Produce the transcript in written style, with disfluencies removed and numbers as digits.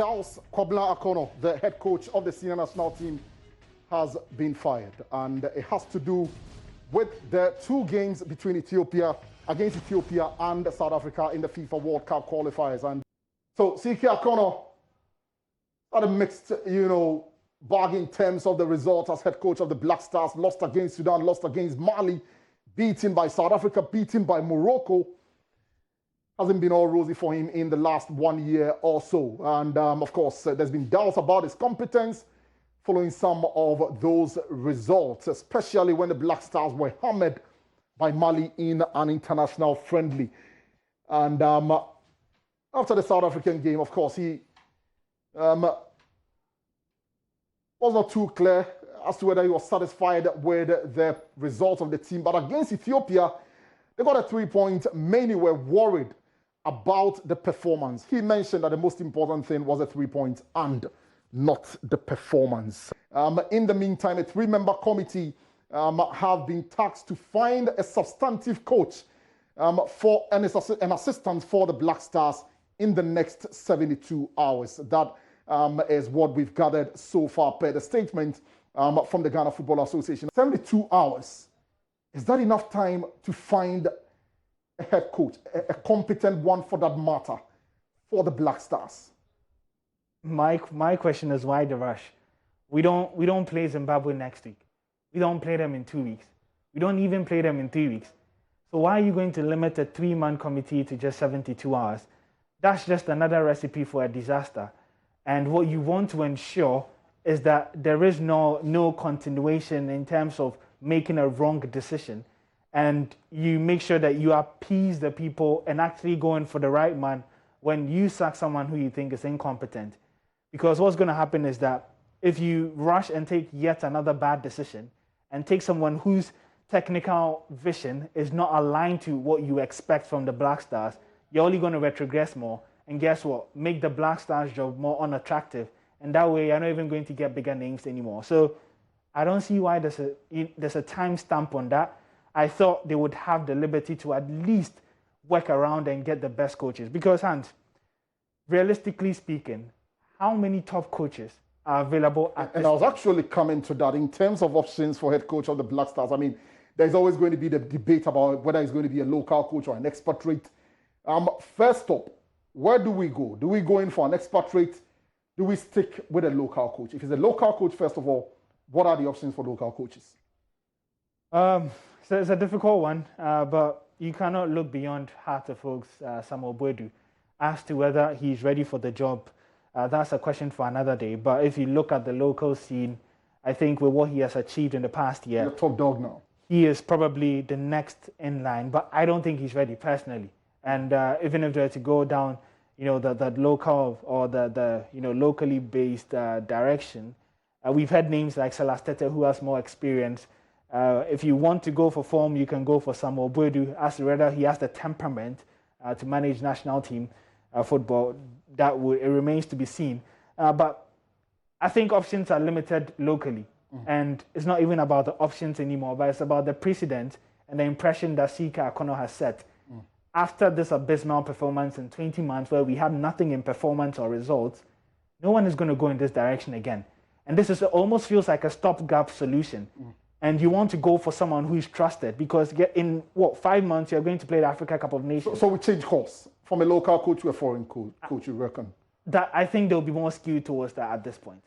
CK Akonnor, the head coach of the senior national team, has been fired, and it has to do with the two games between Ethiopia and South Africa in the FIFA World Cup qualifiers. And so CK Akonnor had a mixed, bag in terms of the result as head coach of the Black Stars. Lost against Sudan, lost against Mali, beaten by South Africa, beaten by Morocco. Hasn't been all rosy for him in the last 1 year or so. And of course, there's been doubts about his competence following some of those results, especially when the Black Stars were hammered by Mali in an international friendly. And after the South African game, of course, he was not too clear as to whether he was satisfied with the result of the team. But against Ethiopia, they got a 3-point. Many were worried about the performance. He mentioned that the most important thing was the 3 points and not the performance. In the meantime, a 3-member committee have been tasked to find a substantive coach for an assistant for the Black Stars in the next 72 hours. That is what we've gathered so far per the statement from the Ghana Football Association. 72 hours. Is that enough time to find a head coach, a competent one for that matter, for the Black Stars? My question is, why the rush? We don't play Zimbabwe next week. We don't play them in 2 weeks. We don't even play them in 3 weeks. So why are you going to limit a 3-man committee to just 72 hours? That's just another recipe for a disaster. And what you want to ensure is that there is no continuation in terms of making a wrong decision. And you make sure that you appease the people and actually going for the right man when you sack someone who you think is incompetent. Because what's going to happen is that if you rush and take yet another bad decision and take someone whose technical vision is not aligned to what you expect from the Black Stars, you're only going to retrogress more. And guess what? Make the Black Stars job more unattractive. And that way, you're not even going to get bigger names anymore. So I don't see why there's a time stamp on that. I thought they would have the liberty to at least work around and get the best coaches. Because, Hans, realistically speaking, how many top coaches are available at And I was actually coming to that in terms of options for head coach of the Black Stars. I mean, there's always going to be the debate about whether it's going to be a local coach or an expatriate. First up, where do we go? Do we go in for an expatriate? Do we stick with a local coach? If it's a local coach, first of all, what are the options for local coaches? So it's a difficult one, but you cannot look beyond Heart of Oak's Samuel Boadu as to whether he's ready for the job. That's a question for another day. But if you look at the local scene, I think with what he has achieved in the past year, he's a top dog now. He is probably the next in line, but I don't think he's ready personally. And even if they're to go down, the local or the locally based direction, we've had names like Salastete who has more experience. If you want to go for form, you can go for Samuel Boadu, as to whether he has the temperament to manage national team football. It remains to be seen. But I think options are limited locally. And it's not even about the options anymore, but it's about the precedent and the impression that CK Akonnor has set. After this abysmal performance in 20 months where we had nothing in performance or results, no one is going to go in this direction again. And this almost feels like a stopgap solution. And you want to go for someone who is trusted because in 5 months you're going to play the Africa Cup of Nations. So we change course from a local coach to a foreign coach, you reckon? That I think they'll be more skewed towards that at this point.